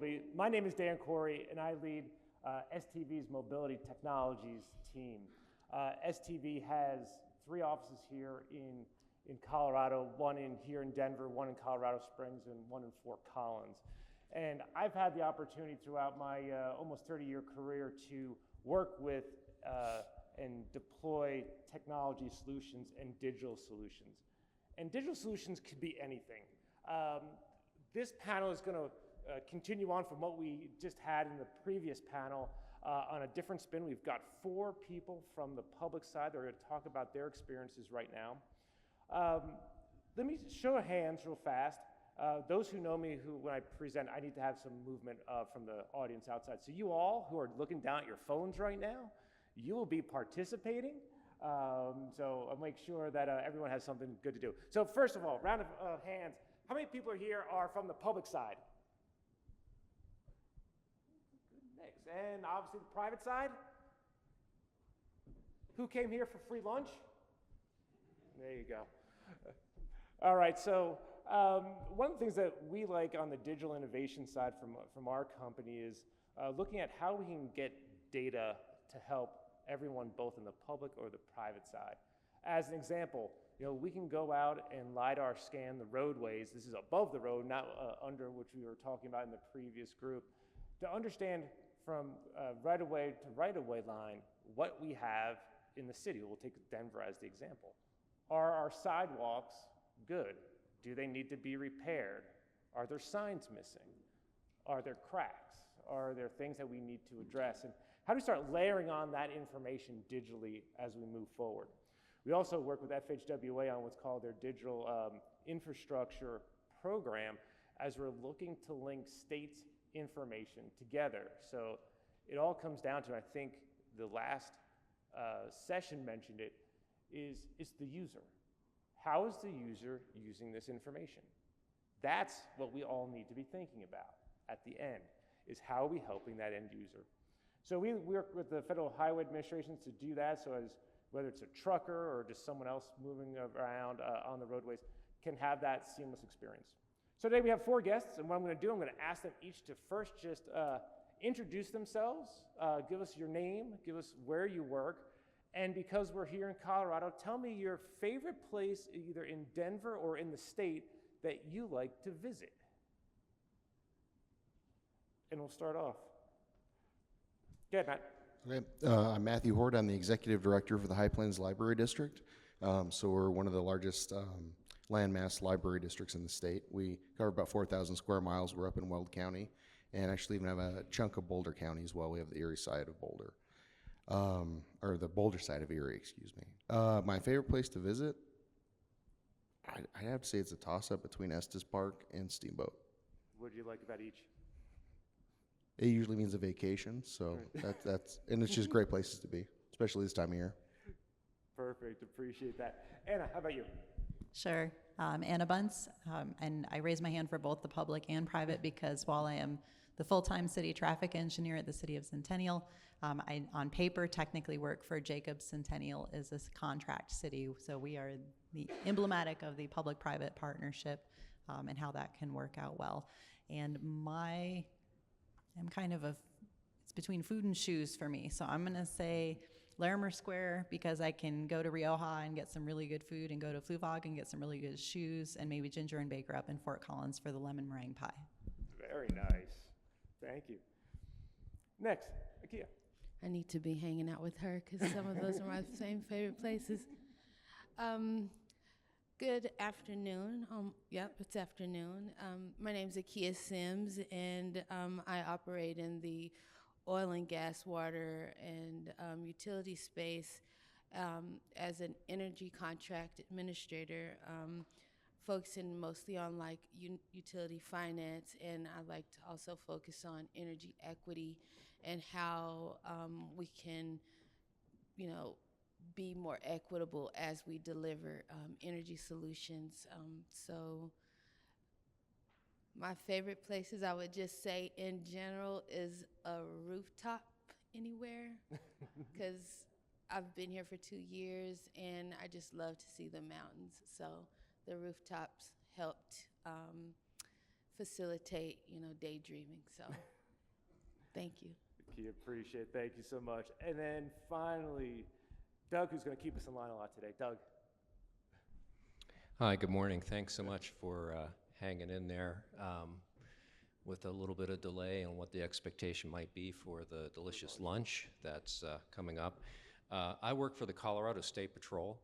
be. My name is Dan Corey, and I lead STV's Mobility Technologies team. STV has 3 offices here in Colorado, one here in Denver, one in Colorado Springs, and one in Fort Collins. And I've had the opportunity throughout my almost 30-year career to work with and deploy technology solutions and digital solutions. And digital solutions could be anything. This panel is going to continue on from what we just had in the previous panel on a different spin. We've got 4 people from the public side that are going to talk about their experiences right now. Let me show of hands real fast. Those who know me, when I present, I need to have some movement from the audience outside. So you all who are looking down at your phones right now, you will be participating. So I'll make sure that everyone has something good to do. So first of all, round of hands. How many people here are from the public side? Good mix. And obviously the private side? Who came here for free lunch? There you go. All right, so one of the things that we like on the digital innovation side from our company is looking at how we can get data to help everyone both in the public or the private side. As an example, we can go out and LiDAR scan the roadways. This is above the road, not under, which we were talking about in the previous group, to understand from right-of-way to right-of-way line what we have in the city. We'll take Denver as the example. Are our sidewalks good? Do they need to be repaired? Are there signs missing? Are there cracks? Are there things that we need to address? And how do we start layering on that information digitally as we move forward? We also work with FHWA on what's called their digital infrastructure program as we're looking to link states' information together. So it all comes down to, I think the last session mentioned it, is the user. How is the user using this information? That's what we all need to be thinking about at the end, is how are we helping that end user? So we work with the Federal Highway Administration to do that, so as whether it's a trucker or just someone else moving around on the roadways can have that seamless experience. So today we have 4 guests, and what I'm going to do, I'm going to ask them each to first just introduce themselves, give us your name, give us where you work, and because we're here in Colorado, tell me your favorite place either in Denver or in the state that you like to visit. And we'll start off. Go ahead, Matt. Okay. I'm Matthew Horde. I'm the Executive Director for the High Plains Library District. So we're one of the largest landmass library districts in the state. We cover about 4,000 square miles. We're up in Weld County, and actually even have a chunk of Boulder County as well. We have the Erie side of Boulder. Or the Boulder side of Erie, excuse me. My favorite place to visit, I'd have to say it's a toss-up between Estes Park and Steamboat. What do you like about each? It usually means a vacation, so that's and it's just great places to be, especially this time of year. Perfect, appreciate that. Anna, how about you? Sure. Anna Bunce, and I raise my hand for both the public and private because while I am the full-time city traffic engineer at the City of Centennial, I, on paper, technically work for Jacobs Centennial as a contract city, so we are the emblematic of the public-private partnership and how that can work out well. And I'm kind of it's between food and shoes for me, so I'm going to say Larimer Square because I can go to Rioja and get some really good food and go to Fluvog and get some really good shoes, and maybe Ginger and Baker up in Fort Collins for the lemon meringue pie. Very nice. Thank you. Next, Akia. I need to be hanging out with her because some of those are my same favorite places. Good afternoon. Yep, it's afternoon. My name's Akia Sims, and I operate in the oil and gas, water, and utility space as an energy contract administrator, focusing mostly on like utility finance, and I like to also focus on energy equity and how we can, be more equitable as we deliver energy solutions. So my favorite places, I would just say in general, is a rooftop anywhere, because I've been here for 2 years and I just love to see the mountains. So the rooftops helped facilitate, daydreaming. So, thank you. Key, appreciate it. Thank you so much. And then finally, Doug, who's going to keep us in line a lot today. Doug. Hi, good morning. Thanks so much for hanging in there with a little bit of delay on what the expectation might be for the delicious lunch that's coming up. I work for the Colorado State Patrol,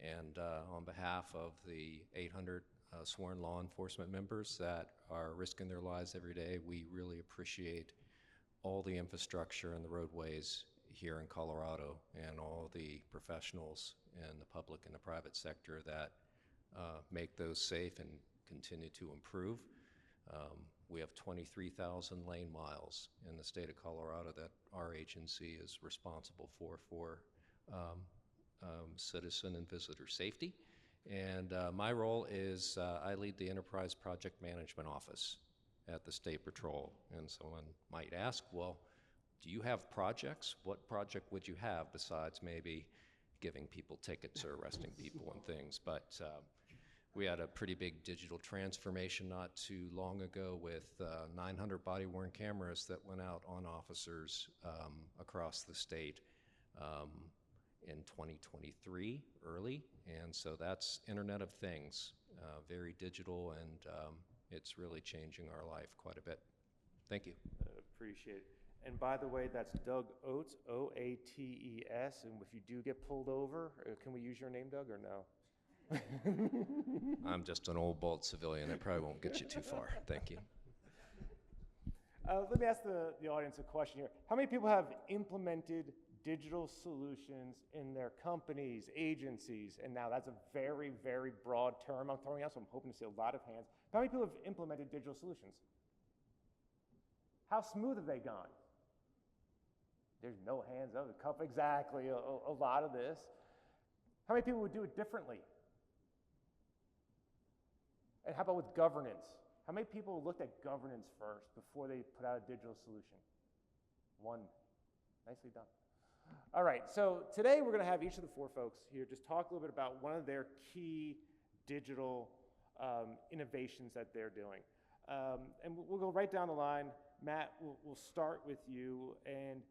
and on behalf of the 800 sworn law enforcement members that are risking their lives every day, we really appreciate all the infrastructure and the roadways here in Colorado and all the professionals in the public and the private sector that make those safe and continue to improve. We have 23,000 lane miles in the state of Colorado that our agency is responsible for citizen and visitor safety. And my role is I lead the Enterprise Project Management Office at the State Patrol. And someone might ask, well, do you have projects? What project would you have besides maybe giving people tickets or arresting people and things? But we had a pretty big digital transformation not too long ago with 900 body-worn cameras that went out on officers across the state in 2023 early. And so that's Internet of Things, very digital, and it's really changing our life quite a bit. Thank you. Appreciate it. And by the way, that's Doug Oates, O-A-T-E-S. And if you do get pulled over, can we use your name, Doug, or no? I'm just an old, bald civilian. It probably won't get you too far. Thank you. Let me ask the audience a question here. How many people have implemented digital solutions in their companies, agencies? And now that's a very, very broad term I'm throwing out, so I'm hoping to see a lot of hands. How many people have implemented digital solutions? How smooth have they gone? There's no hands up. Exactly, a lot of this. How many people would do it differently? And how about with governance? How many people looked at governance first before they put out a digital solution? One. Nicely done. All right, so today we're going to have each of the four folks here just talk a little bit about one of their key digital innovations that they're doing. And we'll go right down the line. Matt, we'll start with you. And,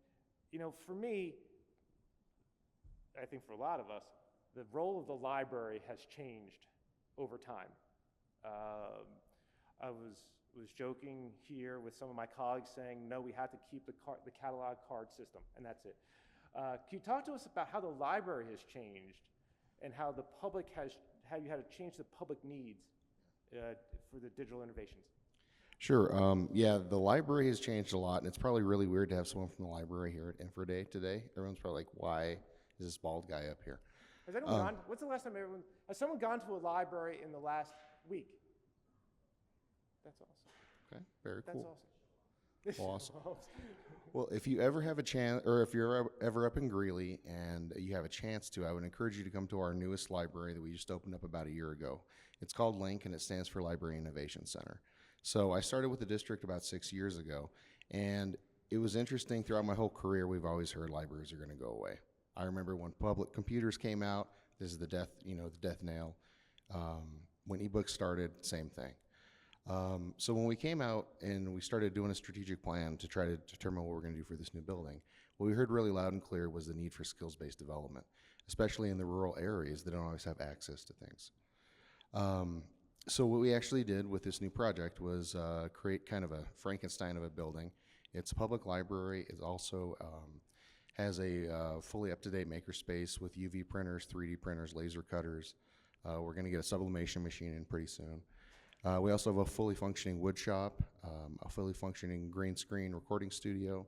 for me, I think for a lot of us, the role of the library has changed over time. I was joking here with some of my colleagues saying, no, we have to keep the catalog card system, and that's it. Can you talk to us about how the library has changed and how you had to change the public needs for the digital innovations? Sure. Yeah, the library has changed a lot, and it's probably really weird to have someone from the library here at Info Day today. Everyone's probably like, why is this bald guy up here? Has anyone gone? What's the last time has someone gone to a library in the last week? That's awesome. Okay, very cool. That's awesome. Awesome. Well, if you ever have a chance, or if you're ever up in Greeley and you have a chance to, I would encourage you to come to our newest library that we just opened up about a year ago. It's called LINC, and it stands for Library Innovation Center. So I started with the district about 6 years ago, and it was interesting. Throughout my whole career, we've always heard libraries are going to go away. I remember when public computers came out, this is the death nail. When ebooks started, same thing. So when we came out and we started doing a strategic plan to try to determine what we're going to do for this new building, what we heard really loud and clear was the need for skills-based development, especially in the rural areas that don't always have access to things. So what we actually did with this new project was create kind of a Frankenstein of a building. It's a public library. It also has a fully up-to-date makerspace with UV printers, 3D printers, laser cutters. We're going to get a sublimation machine in pretty soon. We also have a fully functioning wood shop, a fully functioning green screen recording studio,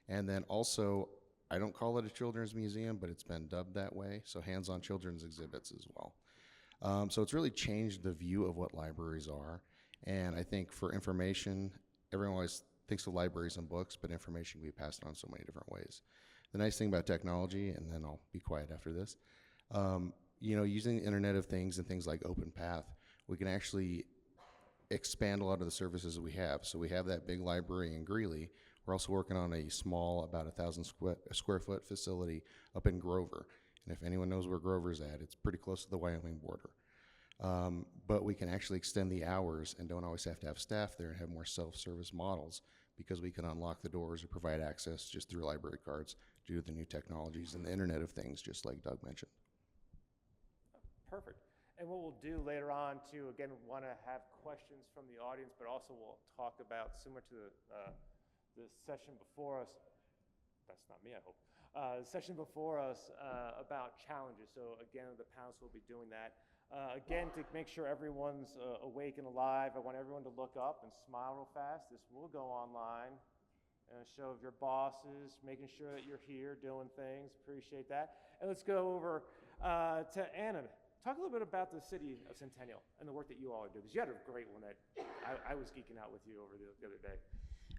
and then also, I don't call it a children's museum, but it's been dubbed that way, so hands-on children's exhibits as well. So it's really changed the view of what libraries are, and I think for information, everyone always thinks of libraries and books, but information can be passed on so many different ways. The nice thing about technology, and then I'll be quiet after this, using the Internet of Things and things like OpenPath, we can actually expand a lot of the services that we have. So we have that big library in Greeley. We're also working on a small, about 1,000 square foot facility up in Grover. And if anyone knows where Grover's at, it's pretty close to the Wyoming border. But we can actually extend the hours and don't always have to have staff there and have more self-service models because we can unlock the doors or provide access just through library cards due to the new technologies and the Internet of Things, just like Doug mentioned. Perfect. And what we'll do later on too, again, want to have questions from the audience, but also we'll talk about, similar to the session before us, that's not me, I hope, the session before us about challenges. So again, the panelists will be doing that. Again, to make sure everyone's awake and alive, I want everyone to look up and smile real fast. This will go online. And a show of your bosses, making sure that you're here doing things. Appreciate that. And let's go over to Anna. Talk a little bit about the city of Centennial and the work that you all are doing, because you had a great one that I was geeking out with you over the other day.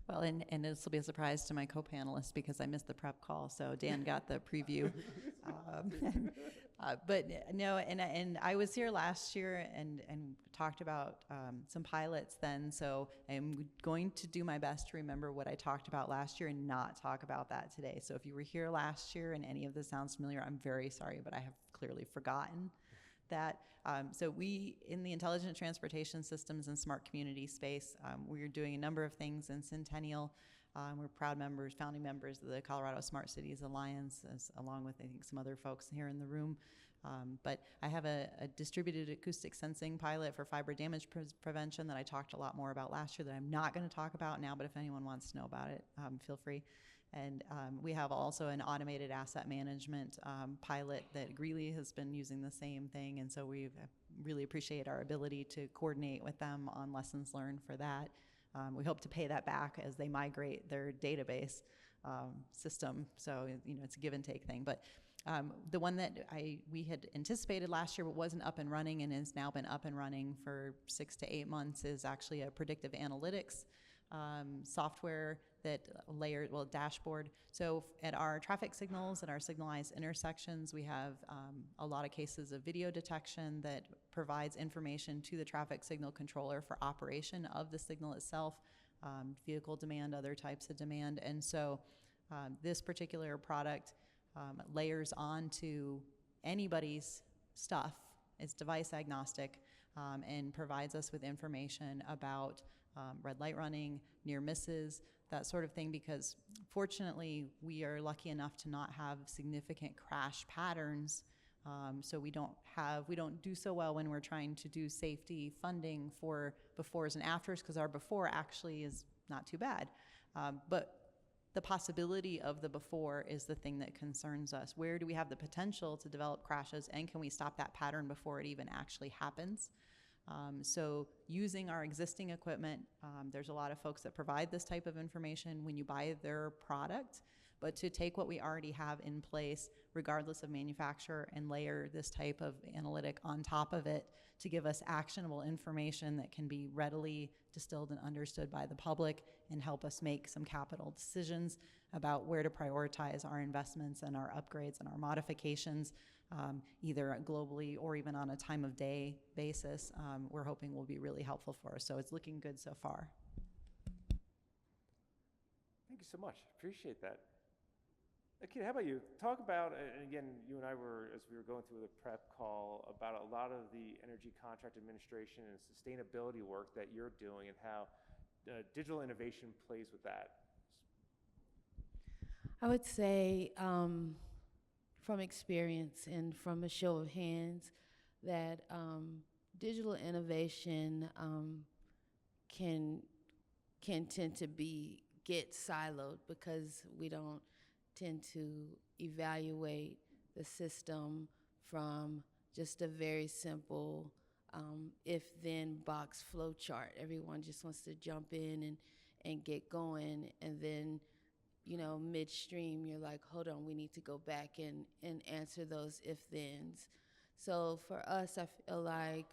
Well, and this will be a surprise to my co-panelists because I missed the prep call, so Dan got the preview. But no, and I was here last year and talked about some pilots then, so I'm going to do my best to remember what I talked about last year and not talk about that today. So if you were here last year and any of this sounds familiar, I'm very sorry, but I have clearly forgotten that. So we, in the intelligent transportation systems and smart community space, we're doing a number of things in Centennial. We're proud members, founding members of the Colorado Smart Cities Alliance, along with, I think, some other folks here in the room. But I have a distributed acoustic sensing pilot for fiber damage prevention that I talked a lot more about last year that I'm not going to talk about now, but if anyone wants to know about it, feel free. And we have also an automated asset management pilot that Greeley has been using the same thing, and so we really appreciate our ability to coordinate with them on lessons learned for that. We hope to pay that back as they migrate their database system, so it's a give and take thing. But the one that we had anticipated last year but wasn't up and running and has now been up and running for 6 to 8 months is actually a predictive analytics software that dashboard. So at our traffic signals and our signalized intersections, we have a lot of cases of video detection that provides information to the traffic signal controller for operation of the signal itself, vehicle demand, other types of demand. And so this particular product layers onto anybody's stuff. It's device agnostic and provides us with information about red light running, near misses, that sort of thing, because fortunately we are lucky enough to not have significant crash patterns. So we don't do so well when we're trying to do safety funding for befores and afters, because our before actually is not too bad. But the possibility of the before is the thing that concerns us. Where do we have the potential to develop crashes, and can we stop that pattern before it even actually happens? So using our existing equipment, there's a lot of folks that provide this type of information when you buy their product, but to take what we already have in place, regardless of manufacturer, and layer this type of analytic on top of it to give us actionable information that can be readily distilled and understood by the public and help us make some capital decisions about where to prioritize our investments and our upgrades and our modifications, either globally or even on a time of day basis, we're hoping will be really helpful for us. So it's looking good so far. Thank you so much. Appreciate that. Okay, how about you? Talk about, and again, you and I were, as we were going through the prep call, about a lot of the energy contract administration and sustainability work that you're doing and how digital innovation plays with that. I would say, from experience and from a show of hands, that digital innovation can tend to get siloed because we don't tend to evaluate the system from just a very simple if-then box flow chart. Everyone just wants to jump in and get going, and then midstream, you're like, hold on, we need to go back and answer those if-thens. So for us, I feel like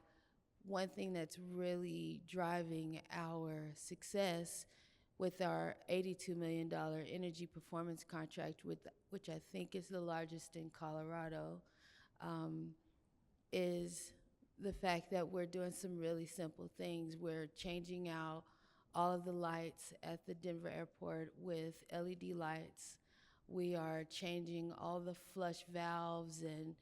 one thing that's really driving our success with our $82 million energy performance contract, which I think is the largest in Colorado, is the fact that we're doing some really simple things. We're changing out all of the lights at the Denver airport with LED lights. We are changing all the flush valves and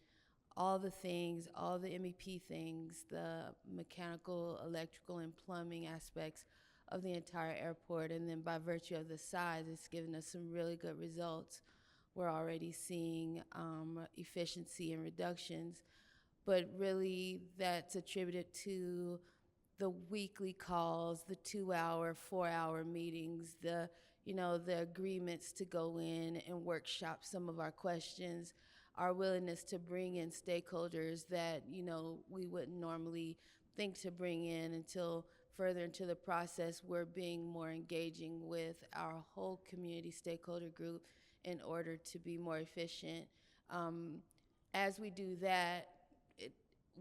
all the things, all the MEP things, the mechanical, electrical, and plumbing aspects of the entire airport. And then by virtue of the size, it's given us some really good results. We're already seeing efficiency and reductions, but really that's attributed to the weekly calls, the 2-hour, 4-hour meetings, the agreements to go in and workshop some of our questions, our willingness to bring in stakeholders that, we wouldn't normally think to bring in until further into the process. We're being more engaging with our whole community stakeholder group in order to be more efficient. As we do that,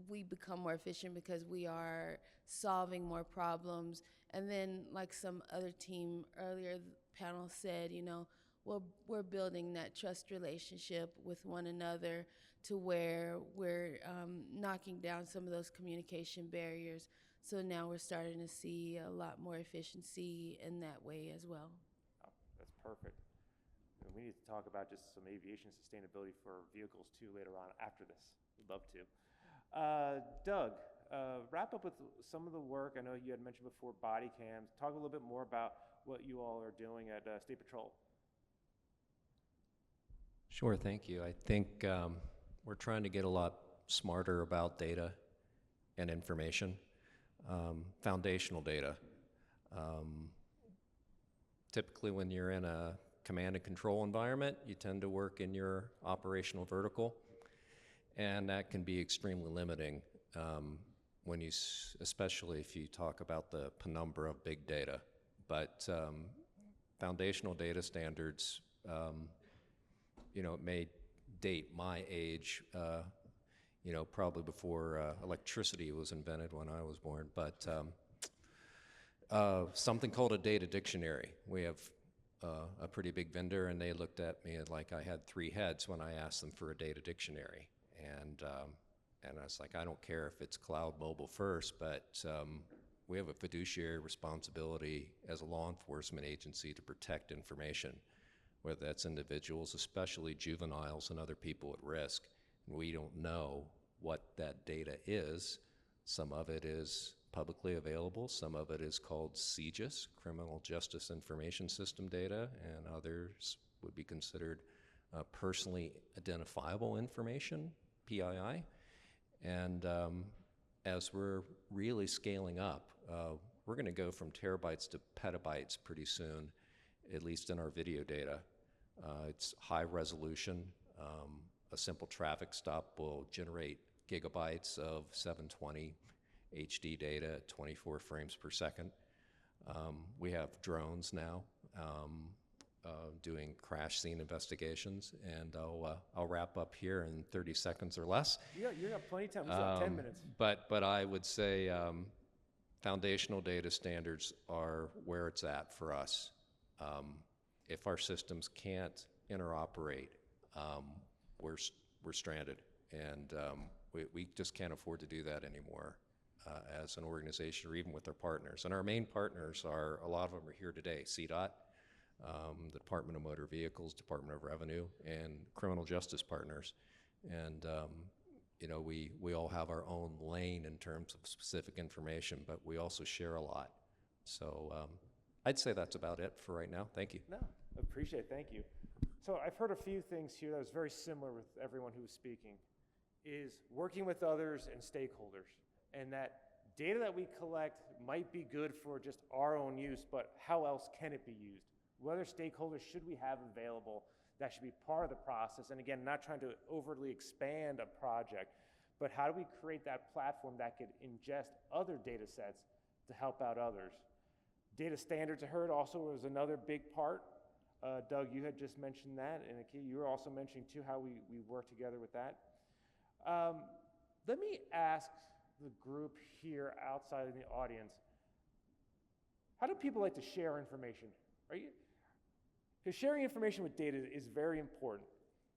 we become more efficient because we are solving more problems. And then, like some other team earlier panel said, we're building that trust relationship with one another to where we're knocking down some of those communication barriers. So now we're starting to see a lot more efficiency in that way as well. Oh, that's perfect. And we need to talk about just some aviation sustainability for vehicles too later on after this. We'd love to. Doug, wrap up with some of the work. I know you had mentioned before body cams. Talk a little bit more about what you all are doing at State Patrol. Sure, thank you. I think we're trying to get a lot smarter about data and information, foundational data. Typically when you're in a command and control environment, you tend to work in your operational vertical, and that can be extremely limiting when you, especially if you talk about the penumbra of big data. But foundational data standards, it may date my age, probably before electricity was invented when I was born, but something called a data dictionary. We have a pretty big vendor, and they looked at me like I had 3 heads when I asked them for a data dictionary. And I was like, I don't care if it's cloud mobile first, but we have a fiduciary responsibility as a law enforcement agency to protect information, whether that's individuals, especially juveniles and other people at risk. And we don't know what that data is. Some of it is publicly available. Some of it is called CJIS, Criminal Justice Information System data, and others would be considered personally identifiable information, PII. And as we're really scaling up, we're going to go from terabytes to petabytes pretty soon, at least in our video data. It's high resolution. A simple traffic stop will generate gigabytes of 720 HD data at 24 frames per second. We have drones now doing crash scene investigations, and I'll wrap up here in 30 seconds or less. You got plenty of time. We still have 10 minutes. But I would say foundational data standards are where it's at for us. If our systems can't interoperate, we're stranded, and we just can't afford to do that anymore as an organization, or even with our partners. And our main partners are, a lot of them are here today: CDOT, the Department of Motor Vehicles, Department of Revenue, and criminal justice partners. And we all have our own lane in terms of specific information, but we also share a lot. So I'd say that's about it for right now. Thank you. No, appreciate it. Thank you. So I've heard a few things here that was very similar with everyone who was speaking, is working with others and stakeholders, and that data that we collect might be good for just our own use, but how else can it be used? What other stakeholders should we have available that should be part of the process? And again, not trying to overly expand a project, but how do we create that platform that could ingest other data sets to help out others? Data standards, I heard, also was another big part. Doug, you had just mentioned that, and Aki, you were also mentioning too how we work together with that. Let me ask the group here outside in the audience, how do people like to share information? Because sharing information with data is very important.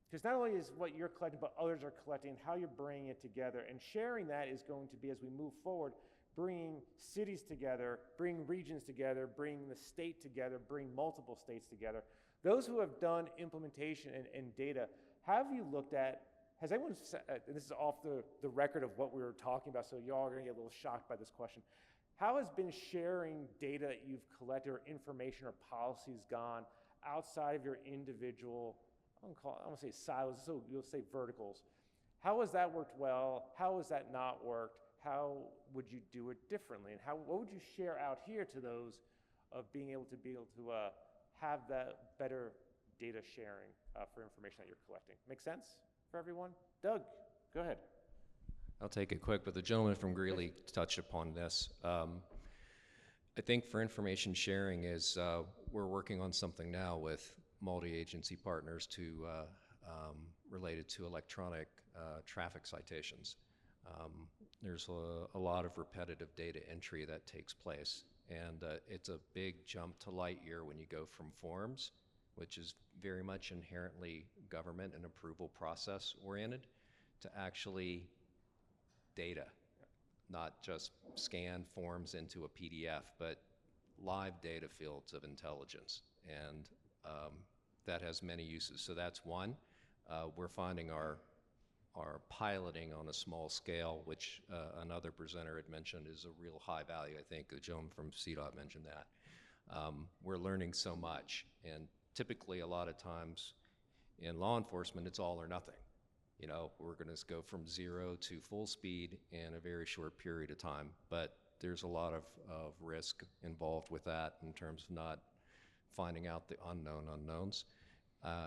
Because not only is what you're collecting, but others are collecting, and how you're bringing it together. And sharing that is going to be, as we move forward, bringing cities together, bringing regions together, bringing the state together, bring multiple states together. Those who have done implementation and data, have you looked at has anyone, this is off the record of what we were talking about, so y'all are gonna get a little shocked by this question. How has been sharing data that you've collected or information or policies gone outside of your individual, I don't say silos, so you'll say verticals. How has that worked well? How has that not worked? How would you do it differently? And what would you share out here to those of being able to have that better data sharing for information that you're collecting? Make sense for everyone? Doug, go ahead. I'll take it quick, but the gentleman from Greeley touched upon this. I think for information sharing is we're working on something now with multi-agency partners related to electronic traffic citations. There's a lot of repetitive data entry that takes place, and it's a big jump to light year when you go from forms, which is very much inherently government and approval process oriented, to actually data, not just scan forms into a PDF, but live data fields of intelligence, and that has many uses. So that's one. We're finding our piloting on a small scale, which another presenter had mentioned is a real high value. I think the gentleman from CDOT mentioned that. We're learning so much, and typically a lot of times in law enforcement, it's all or nothing. You know, we're going to go from 0 to full speed in a very short period of time, but there's a lot of risk involved with that in terms of not finding out the unknown unknowns.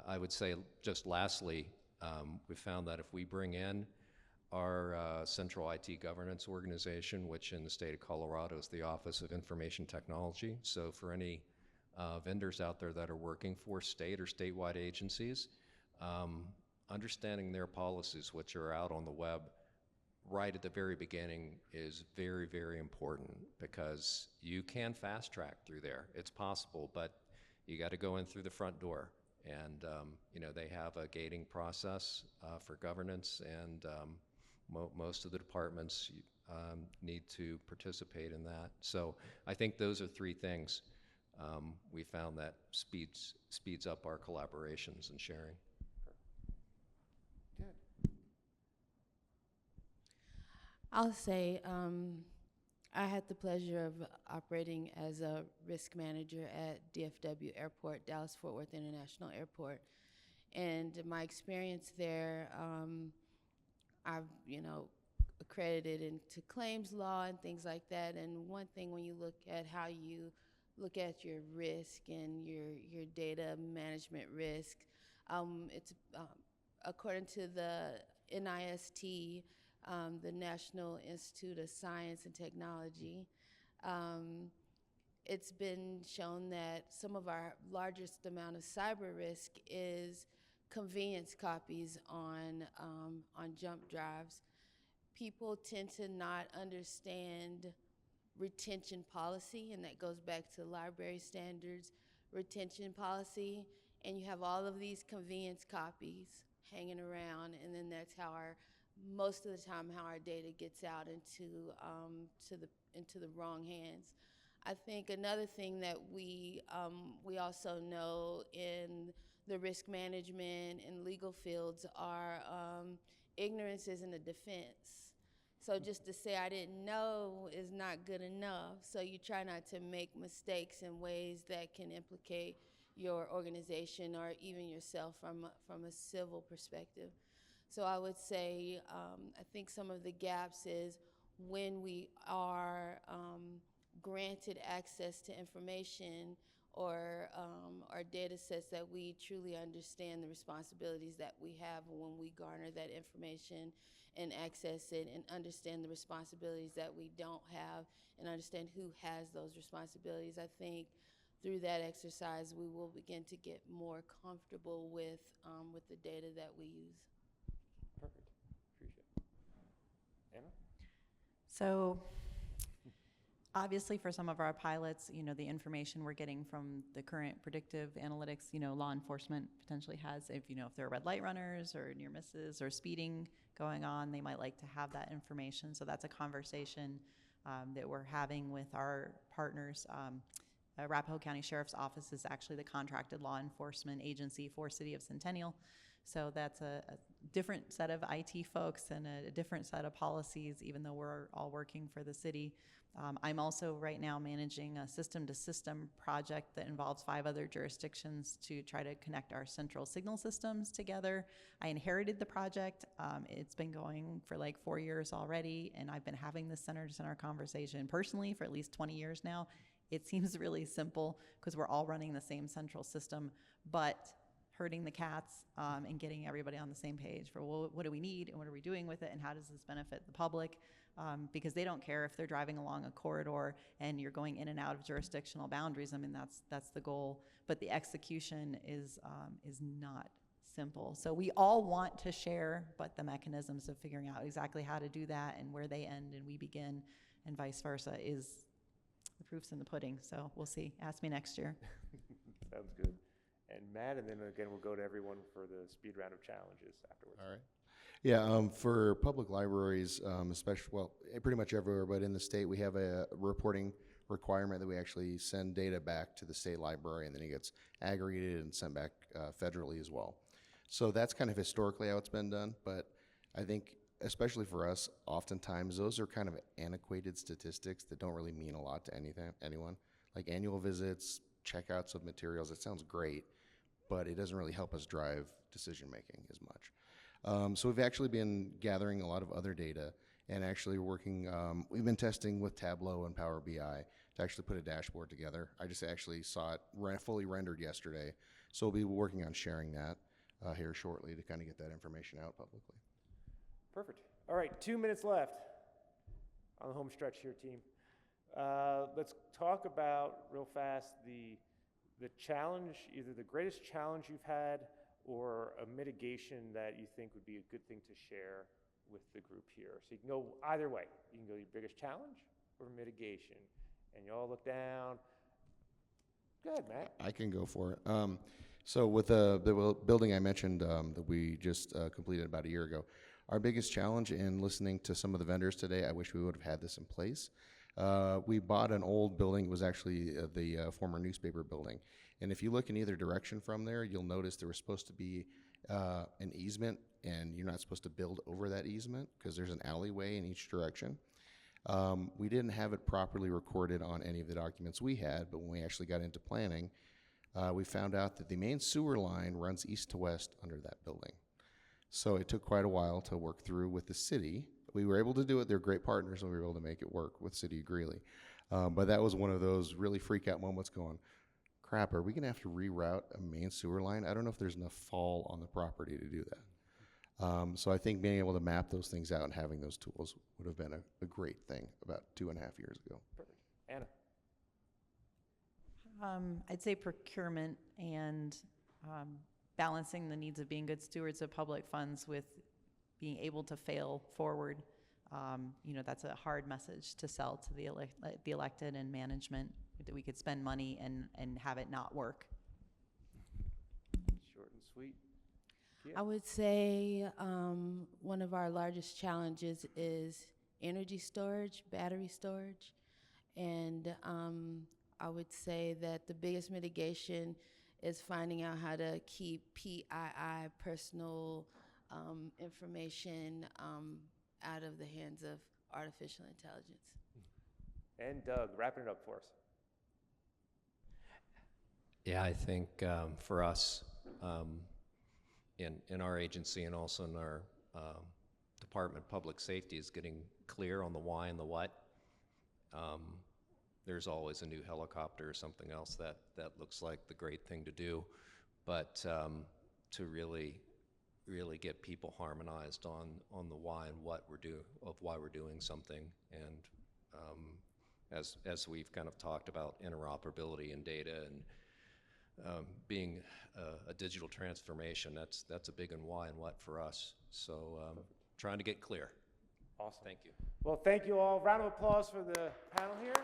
I would say, just lastly, we found that if we bring in our central IT governance organization, which in the state of Colorado is the Office of Information Technology, so for any vendors out there that are working for state or statewide agencies, understanding their policies, which are out on the web right at the very beginning, is very, very important, because you can fast track through there. It's possible, but you got to go in through the front door. And you know, they have a gating process for governance, and most of the departments need to participate in that. So I think those are three things we found that speeds up our collaborations and sharing. Good. I'll say I had the pleasure of operating as a risk manager at DFW Airport, Dallas-Fort Worth International Airport. And my experience there, I've, accredited into claims law and things like that. And one thing, when you look at how you look at your risk and your data management risk, it's according to the NIST, the National Institute of Science and Technology, it's been shown that some of our largest amount of cyber risk is convenience copies on jump drives. People tend to not understand retention policy, and that goes back to library standards, retention policy, and you have all of these convenience copies hanging around, and then that's how most of the time how our data gets out into the wrong hands. I think another thing that we also know in the risk management and legal fields are ignorance isn't a defense. So just to say I didn't know is not good enough. So you try not to make mistakes in ways that can implicate your organization or even yourself from a civil perspective. So I would say I think some of the gaps is when we are granted access to information or data sets, that we truly understand the responsibilities that we have when we garner that information and access it, and understand the responsibilities that we don't have and understand who has those responsibilities. I think through that exercise we will begin to get more comfortable with the data that we use. Perfect. Appreciate it. Anna? So obviously for some of our pilots, the information we're getting from the current predictive analytics, law enforcement potentially has, if there are red light runners or near misses or speeding going on, they might like to have that information. So that's a conversation that we're having with our partners. Arapahoe County Sheriff's Office is actually the contracted law enforcement agency for City of Centennial. So that's a different set of IT folks and a different set of policies, even though we're all working for the city. I'm also right now managing a system-to-system project that involves 5 other jurisdictions to try to connect our central signal systems together. I inherited the project. It's been going for like 4 years already, and I've been having this center-to-center conversation personally for at least 20 years now. It seems really simple because we're all running the same central system, but herding the cats and getting everybody on the same page for, well, what do we need and what are we doing with it and how does this benefit the public? Because they don't care if they're driving along a corridor and you're going in and out of jurisdictional boundaries. I mean, that's the goal, but the execution is not simple. So we all want to share, but the mechanisms of figuring out exactly how to do that and where they end and we begin and vice versa is the proof's in the pudding. So we'll see. Ask me next year. Sounds good. And Matt, and then again, we'll go to everyone for the speed round of challenges afterwards. All right. Yeah, for public libraries, especially, well, pretty much everywhere, but in the state, we have a reporting requirement that we actually send data back to the state library, and then it gets aggregated and sent back federally as well. So that's kind of historically how it's been done, but I think, especially for us, oftentimes those are kind of antiquated statistics that don't really mean a lot to anyone. Like annual visits, checkouts of materials, it sounds great, but it doesn't really help us drive decision-making as much. So we've actually been gathering a lot of other data and actually working, we've been testing with Tableau and Power BI to actually put a dashboard together. I just actually saw it fully rendered yesterday, so we'll be working on sharing that here shortly to kind of get that information out publicly. Perfect. All right, 2 minutes left on the home stretch here, team. Let's talk about real fast the challenge, either the greatest challenge you've had or a mitigation that you think would be a good thing to share with the group here. So you can go either way. You can go your biggest challenge or mitigation. And you all look down. Go ahead, Matt. I can go for it. So with the building I mentioned that we just completed about a year ago, our biggest challenge in listening to some of the vendors today, I wish we would have had this in place. We bought an old building. It was actually the former newspaper building. And if you look in either direction from there, you'll notice there was supposed to be an easement, and you're not supposed to build over that easement because there's an alleyway in each direction. We didn't have it properly recorded on any of the documents we had, but when we actually got into planning, we found out that the main sewer line runs east to west under that building. So it took quite a while to work through with the city. We were able to do it. They're great partners, and we were able to make it work with City of Greeley. But that was one of those really freak out moments going, crap, are we going to have to reroute a main sewer line? I don't know if there's enough fall on the property to do that. So I think being able to map those things out and having those tools would have been a great thing about 2.5 years ago. Perfect. Anna. I'd say procurement and balancing the needs of being good stewards of public funds with being able to fail forward. That's a hard message to sell to the elected and management, that we could spend money and have it not work. Short and sweet. Kia? I would say one of our largest challenges is energy storage, battery storage, and I would say that the biggest mitigation is finding out how to keep PII, personal information, out of the hands of artificial intelligence. And Doug, wrapping it up for us. Yeah, I think for us, in our agency and also in our Department of Public Safety, is getting clear on the why and the what. There's always a new helicopter or something else that looks like the great thing to do, but to really get people harmonized on the why and what why we're doing something, and as we've kind of talked about interoperability and data and being a digital transformation, that's a big and why and what for us. So trying to get clear. Awesome. Thank you. Well, thank you all. Round of applause for the panel here.